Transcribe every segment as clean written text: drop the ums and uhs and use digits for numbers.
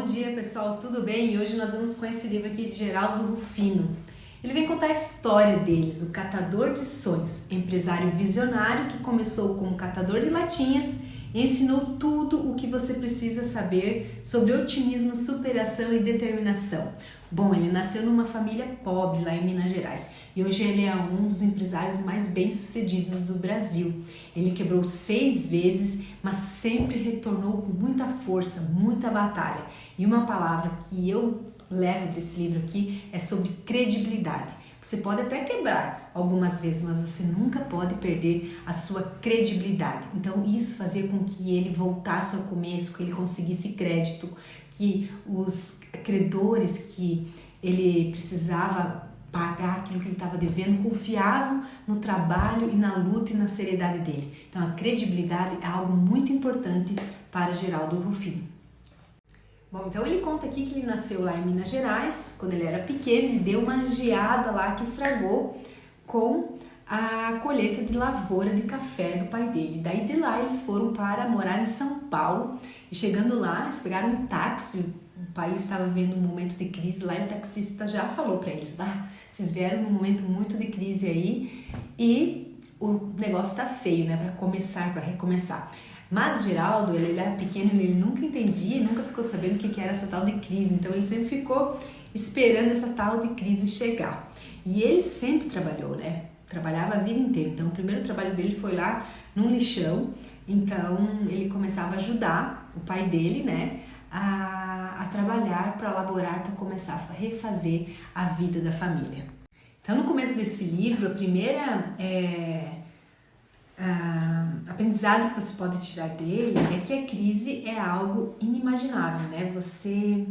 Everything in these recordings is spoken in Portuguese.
dia pessoal, tudo bem? E hoje nós vamos com esse livro aqui de Geraldo Rufino. Ele vem contar a história deles, o catador de sonhos, empresário visionário que começou como catador de latinhas e ensinou tudo o que você precisa saber sobre otimismo, superação e determinação. Bom, ele nasceu numa família pobre lá em Minas Gerais e hoje ele é um dos empresários mais bem-sucedidos do Brasil. Ele quebrou 6 vezes, mas sempre retornou com muita força, muita batalha. E uma palavra que eu levo desse livro aqui é sobre credibilidade. Você pode até quebrar algumas vezes, mas você nunca pode perder a sua credibilidade. Então isso fazia com que ele voltasse ao começo, que ele conseguisse crédito, que os credores que ele precisava pagar aquilo que ele estava devendo confiavam no trabalho e na luta e na seriedade dele. Então a credibilidade é algo muito importante para Geraldo Rufino. Bom, então ele conta aqui que ele nasceu lá em Minas Gerais, quando ele era pequeno, ele deu uma geada lá que estragou com a colheita de lavoura de café do pai dele. Daí de lá eles foram para morar em São Paulo e chegando lá eles pegaram um táxi, o país estava vivendo um momento de crise lá e o taxista já falou para eles, vocês vieram num momento muito de crise aí e o negócio tá feio, né, para recomeçar. Mas Geraldo, ele era pequeno, ele nunca entendia, nunca ficou sabendo o que era essa tal de crise, então ele sempre ficou esperando essa tal de crise chegar. E ele sempre trabalhou, né? Trabalhava a vida inteira. Então o primeiro trabalho dele foi lá num lixão, então ele começava a ajudar o pai dele, né? A trabalhar para elaborar, para começar a refazer a vida da família. Então no começo desse livro, a primeira aprendizado que você pode tirar dele é que a crise é algo inimaginável, né? Você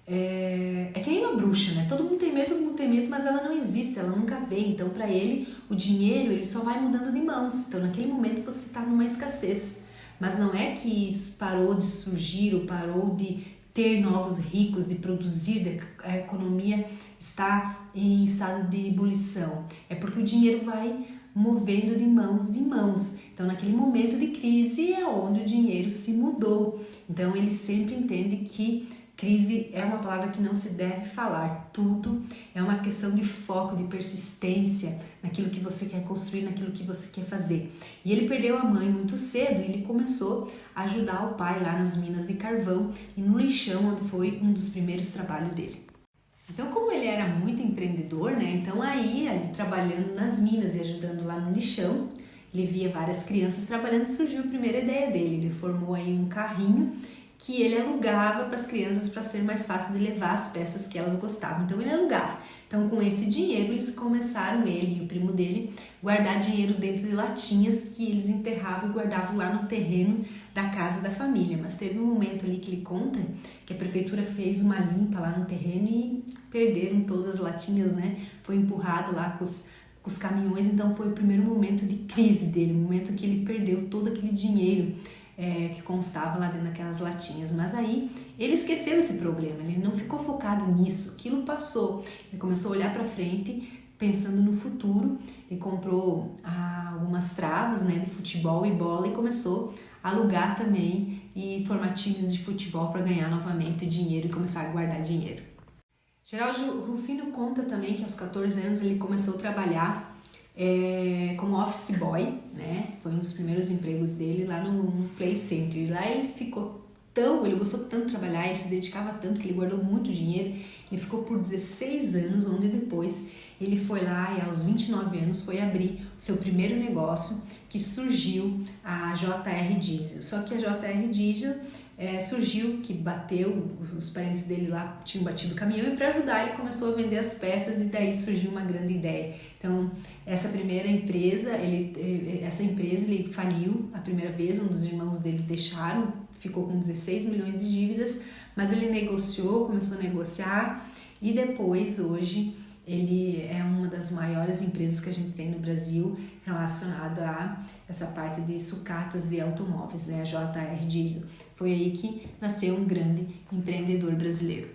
é que nem uma bruxa, né? Todo mundo tem medo, mas ela não existe, ela nunca vem. Então para ele, o dinheiro ele só vai mudando de mãos. Então naquele momento você está numa escassez. Mas não é que isso parou de surgir ou parou de ter novos ricos, de produzir, a economia está em estado de ebulição. É porque o dinheiro vai movendo de mãos em mãos. Então naquele momento de crise é onde o dinheiro se mudou. Então ele sempre entende que crise é uma palavra que não se deve falar. Tudo é uma questão de foco, de persistência naquilo que você quer construir, naquilo que você quer fazer. E ele perdeu a mãe muito cedo e ele começou a ajudar o pai lá nas minas de carvão e no lixão, onde foi um dos primeiros trabalhos dele. Então, como ele era muito empreendedor, né? Então aí, ali trabalhando nas minas e ajudando lá no lixão, ele via várias crianças trabalhando e surgiu a primeira ideia dele. Ele formou aí um carrinho que ele alugava para as crianças para ser mais fácil de levar as peças que elas gostavam. Então ele alugava. Então com esse dinheiro eles começaram, ele e o primo dele, guardar dinheiro dentro de latinhas que eles enterravam e guardavam lá no terreno da casa da família. Mas teve um momento ali que ele conta que a prefeitura fez uma limpa lá no terreno e perderam todas as latinhas, né? Foi empurrado lá com os caminhões, então foi o primeiro momento de crise dele, o momento que ele perdeu todo aquele dinheiro que constava lá dentro daquelas latinhas. Mas aí ele esqueceu esse problema, ele não ficou focado nisso, aquilo passou. Ele começou a olhar para frente, pensando no futuro, ele comprou algumas travas, né, de futebol e bola e começou a alugar também e formar times de futebol para ganhar novamente dinheiro e começar a guardar dinheiro. Geraldo Rufino conta também que aos 14 anos ele começou a trabalhar como office boy, né? Foi um dos primeiros empregos dele lá no Play Center. E lá ele gostou tanto de trabalhar, ele se dedicava tanto que ele guardou muito dinheiro. Ele ficou por 16 anos, onde depois ele foi lá e aos 29 anos foi abrir o seu primeiro negócio, que surgiu a JR Diesel. Só que a JR Diesel surgiu, que bateu, os parentes dele lá tinham batido o caminhão e para ajudar ele começou a vender as peças e daí surgiu uma grande ideia. Então essa empresa ele faliu a primeira vez, um dos irmãos deles deixaram, ficou com 16 milhões de dívidas, mas ele negociou, começou a negociar e depois hoje ele é uma das maiores empresas que a gente tem no Brasil relacionada a essa parte de sucatas de automóveis, né? A JR Diesel. Foi aí que nasceu um grande empreendedor brasileiro.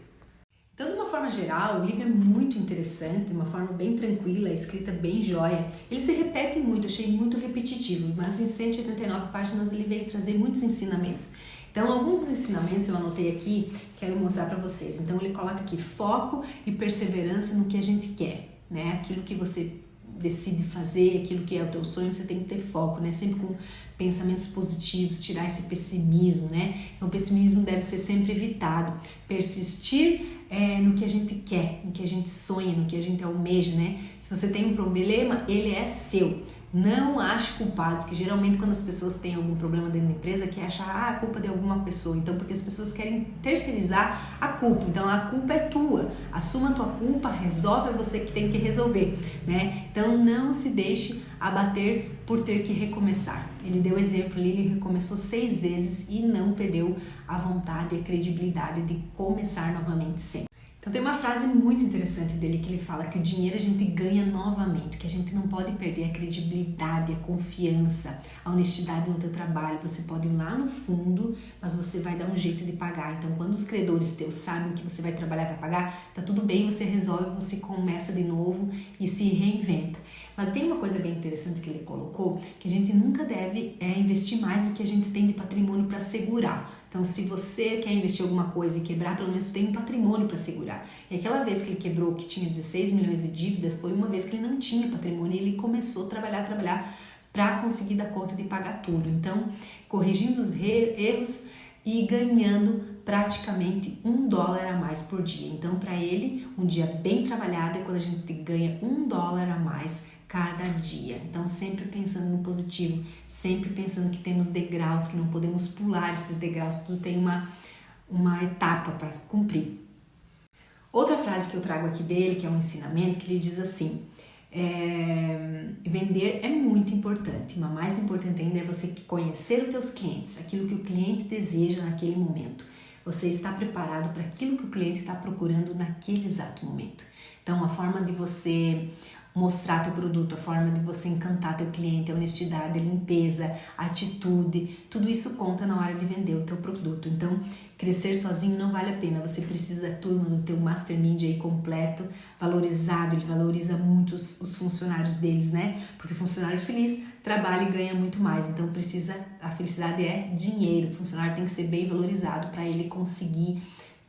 Então, de uma forma geral, o livro é muito interessante, de uma forma bem tranquila, escrita bem jóia. Ele se repete muito, achei muito repetitivo, mas em 189 páginas ele veio trazer muitos ensinamentos. Então, alguns dos ensinamentos eu anotei aqui, quero mostrar para vocês. Então, ele coloca aqui foco e perseverança no que a gente quer, né? Aquilo que você decide fazer, aquilo que é o teu sonho, você tem que ter foco, né? Sempre com pensamentos positivos, tirar esse pessimismo, né? Então, o pessimismo deve ser sempre evitado. Persistir no que a gente quer, no que a gente sonha, no que a gente almeja, né? Se você tem um problema, ele é seu. Não ache culpados, que geralmente quando as pessoas têm algum problema dentro da empresa, que achar a culpa de alguma pessoa. Então, porque as pessoas querem terceirizar a culpa. Então, a culpa é tua. Assuma a tua culpa, resolve, é você que tem que resolver, né? Então, não se deixe abater por ter que recomeçar. Ele deu exemplo ali, ele recomeçou 6 vezes e não perdeu a vontade e a credibilidade de começar novamente sempre. Então tem uma frase muito interessante dele que ele fala que o dinheiro a gente ganha novamente, que a gente não pode perder a credibilidade, a confiança, a honestidade no teu trabalho. Você pode ir lá no fundo, mas você vai dar um jeito de pagar. Então quando os credores teus sabem que você vai trabalhar, vai pagar, tá tudo bem, você resolve, você começa de novo e se reinventa. Mas tem uma coisa bem interessante que ele colocou, que a gente nunca deve investir mais do que a gente tem de patrimônio para segurar. Então, se você quer investir em alguma coisa e quebrar, pelo menos tem um patrimônio para segurar. E aquela vez que ele quebrou, que tinha 16 milhões de dívidas, foi uma vez que ele não tinha patrimônio e ele começou a trabalhar para conseguir dar conta de pagar tudo. Então, corrigindo os erros e ganhando praticamente $1 a mais por dia. Então, para ele, um dia bem trabalhado é quando a gente ganha $1 a mais cada dia. Então, sempre pensando no positivo, sempre pensando que temos degraus, que não podemos pular esses degraus, tudo tem uma etapa para cumprir. Outra frase que eu trago aqui dele, que é um ensinamento, que ele diz assim: vender é muito importante, mas mais importante ainda é você conhecer os teus clientes, aquilo que o cliente deseja naquele momento. Você está preparado para aquilo que o cliente está procurando naquele exato momento. Então, a forma de você mostrar teu produto, a forma de você encantar teu cliente, a honestidade, a limpeza, a atitude, tudo isso conta na hora de vender o teu produto. Então, crescer sozinho não vale a pena. Você precisa da turma do teu Mastermind aí completo, valorizado. Ele valoriza muito os funcionários deles, né? Porque funcionário feliz trabalha e ganha muito mais. Então, a felicidade é dinheiro. O funcionário tem que ser bem valorizado para ele conseguir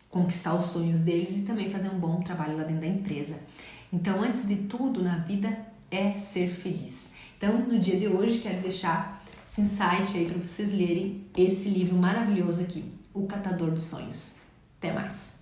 conquistar os sonhos deles e também fazer um bom trabalho lá dentro da empresa. Então, antes de tudo na vida é ser feliz. Então, no dia de hoje, quero deixar esse insight aí para vocês lerem esse livro maravilhoso aqui, O Catador de Sonhos. Até mais!